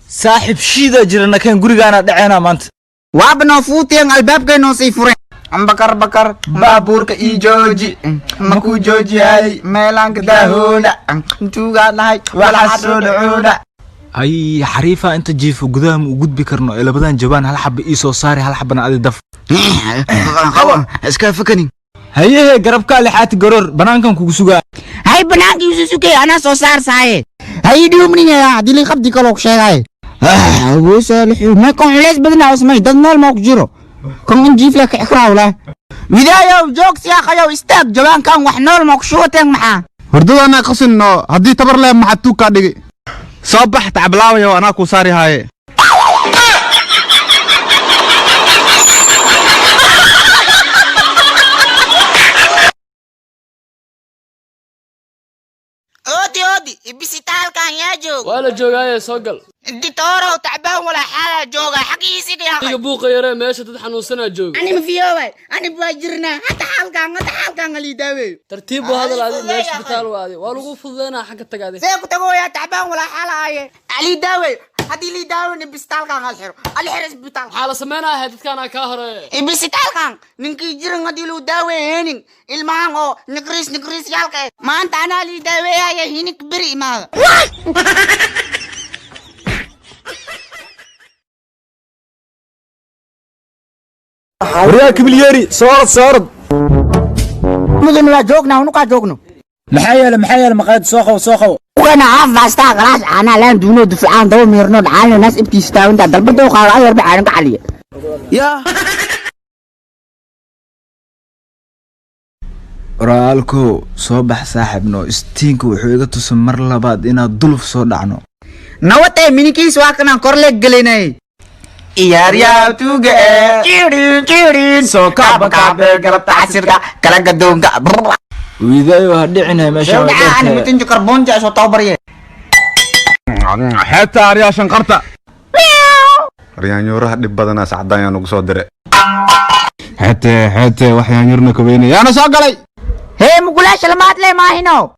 saaxib shiida jirana kan gurigaana dhaceena maanta waabna fuuteen albaabkeeno sii fureen bakar baabuurka ii jooji ma ku joojiyay meelanka daahooda tuugaadnahay walaxa soo dhacooda ay xariifa inta jiifo gudaha ma u gudbi karno ee labadan jabaan hal xabba ii soo saari hal xabbana adi daf qawa iska fakanin hayehe garabka lixaati garoor banaankan kugu sugaa hay banaanka isu sugay ana soo saar saaye hay dhiumniya dili qabdi kale sheegay abuu saalixu ma kon lees badna usmay dad nool ma ku jiro kon jiif la ka ikraawla widaayo joog siyaaqayo istaag jawaan kan wax nool ma ku shooteen maxaa hordadana qasinno hadii tabar leh maxaa tuu ka dhigay soo bax tablaawayo ana ku saari haaye ودي بسيطال كان يجوق ولا جوغاية سوقل الدكتورة وتعبان ولا حالة جوغا حقيسي يا أخي بوقة يا ماشي تدحن وسنة جوغ أنا مفيوبي أنا بواجرنا حتى حالكان اللي داوي ترتيبه هذا العادي ماشي بتال وعادي والوقوف فضينا حق التقادي سيكو تقول يا تعبان ولا حالة هاي علي داوي هدي اللي داوي نبستال كان الحرو الحرس بتال حالة سمينا هدت كان كاهرة بستال كان ننكي جرن هدي لو داوي هينين المانغو نكريس يالك ما أنت أنا اللي داوي هاي هينك بري ما ورياك بالياري صارت مدن لا جوقنا ونقع جوقنا محايا مقايد سوخو وانا عارف استغراش انا لا دونو دفعان دو ميرنو عالي ناس ابتيستا وانت دلبدو قال غير بعانك علي يا raalko soo bax saaxibno istiinka wuxuu iga tusan mar labaad inaad duluf soo dhacno nawatay minikiis waa kana kor leeg galinay iyaaryaa tuuga jirin soo kaabe galabta casirka kala gadoonka wiidayo ha dhicinay meesha ana mitinju karbonja soo tawbariye xeeta aryaa shanqarta aryaanyuraha dhib badana sacdaan ugu soo dire xeete waxaan yurna ka weynay ana soo galay هي مقولاش لمات لي ما هنا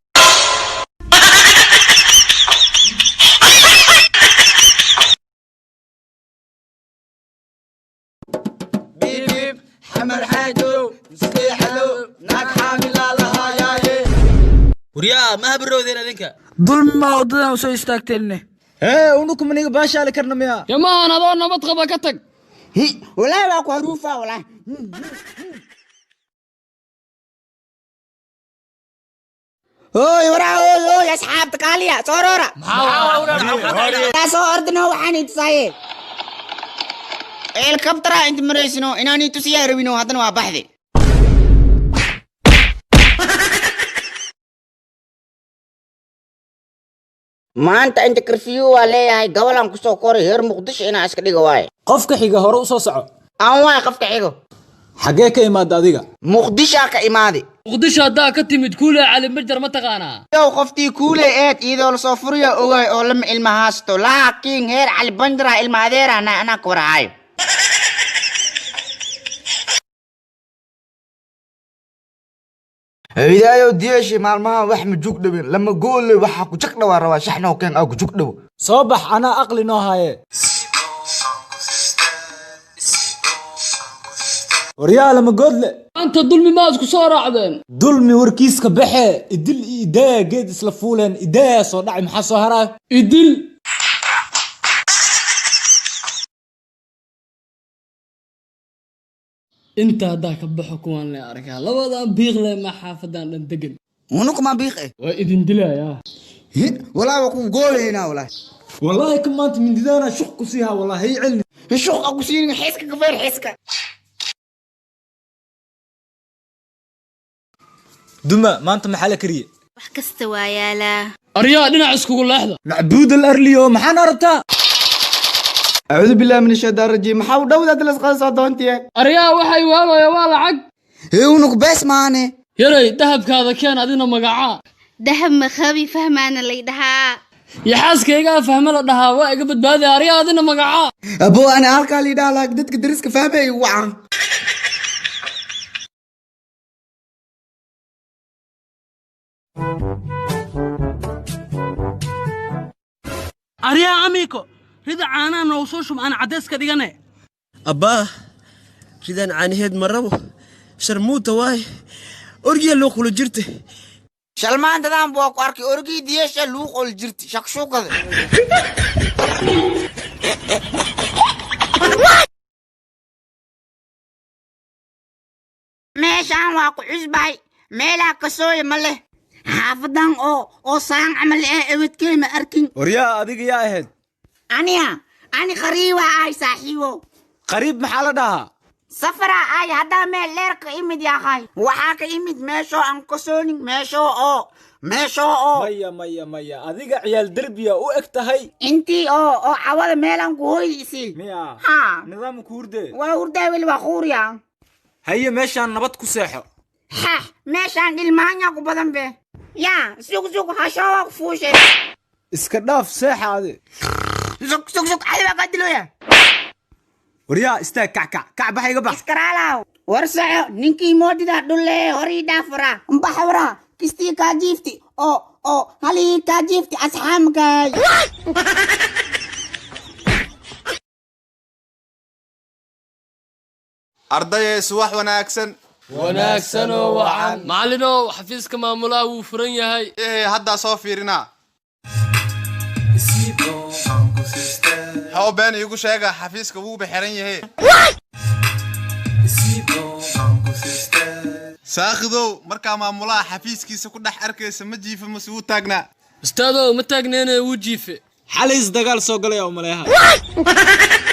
بيب حمر حاجو مسكي حلو ناك حامل لها ياي وريا ما برودين ادinka ظلم ما ودنا وسو استاغتلنا unukum aniga baashaale karna miya يا مان هذا نبض قبا كتك هي ولا واكو حروفه ولا هوي ورا هوي اصحاب تقاليا صورورا لا صوردنا وحاني تصاير الكبترا انت مريسنو اناني تسيا ربينو هذا وا بحدي ما انت كرفيو ولا هاي قولان كسو كوري هير مقدش انا اسك دغ واي qofka xiga hore u soo soco aan waay qofka xigo xagee ka imaad adiga muqdisho ka imaadi مقدش هذا كتمد كوله على مجر ما تقانا yow qoftii kuule eed iyadoo la soo furiyo ogaay oo lama ilma haasto laakiin heer cali bandra ilma adeerana ana ku waraayo hidaayo diyashi maalmaha wax ma jug dhawin lama gool waxa ku jaqna waa rabaa shaxna oo kan ku jug dhaw soo bax ana aqli noo haye وريا لما قول انت ظلمي ما اسكو صار عدن ظلمي وركيس كبحه ادل ايداه قيد اسلفولن ايداه سو دحي maxaa soo haraa idil انت هذاك بحكوان لا اركا لبدان بيقله ما حافظان دن دغن ونك ما بيقه واذن دلايا ولا وكو قول هنا ولا والله كما انت من ديدانا شق كسيها والله هي علم الشوق اكو سيرين حسك كفير حسك دما ما انت محل كريه wax kasta waa yaalaa اريا دنا اسكو لحظه معبود الارليو maxaan aragtaa أعوذ بالله من الشيطان الرجيم حاول دولة الأسقاط صادونتي اريا waxay waabaya waa lacag هي ونك بس ماني yaray dahabkaada keen adina magaca dahab ma khabi fahmaana lay dhahaa yaxaaskayga fahma la dhahaa waa iga badbaaday اريا adina magaca أبو أنا هالك اللي دالك دتك درسك فاهمي وعن أريا عميكو rida caanaha noo soo shub aan cadeys ka dhigane abbaa ridaan caanaheed ma rabo sharmuuta waay orgiya loo qula jirta shalmaantadan buu ku arkay orgii diyasha luu qol jirti shakshuukada meeshaan waa ku cusbay meelaa ka sooya ma leh xaafadan oo saan camal ewadkee ma arkin waryaa adiga yaa ahayd ani qariiba ay saaxiibo qariib maxaa la dhahaa safara ay hadda meel leer ka imid yahay waxaa ka imid meesho aan ka soonin meesho oo maya adiga ciyaal derbiya u eg tahay intii oo cawada meelan ku hoyisi miya ha nidaam ku hurde waa hurdaa weli waa quuriya haye meeshaan nabad ku seexo ha meeshaan ilmaanya ku badan be yaa sug hashawa ku fuushe iska dhaaf seexaade sug adiba ka diloya waryaa istaag kac baxa iga bax iskaraalaw war saco ninkii moodida dhulle horii dhaafara baxawra kistii kaa jiifti oo halii kaa jiifti asxaamkaay ardayay subax wanaagsan wanaagsanoo wacan macallinow xafiiska maamulaha wuu furan yahay haddaa soo fiirinaa xoo been iigu sheega xafiiska wuu xiran yahay saakhidow markaa maamulaha xafiiskiisa ku dhex arkaysa ma jiifa mase wuu taagnaa ustaadow ma taagneene wuu jiife xalis dagaal soo galay oo maleeyahay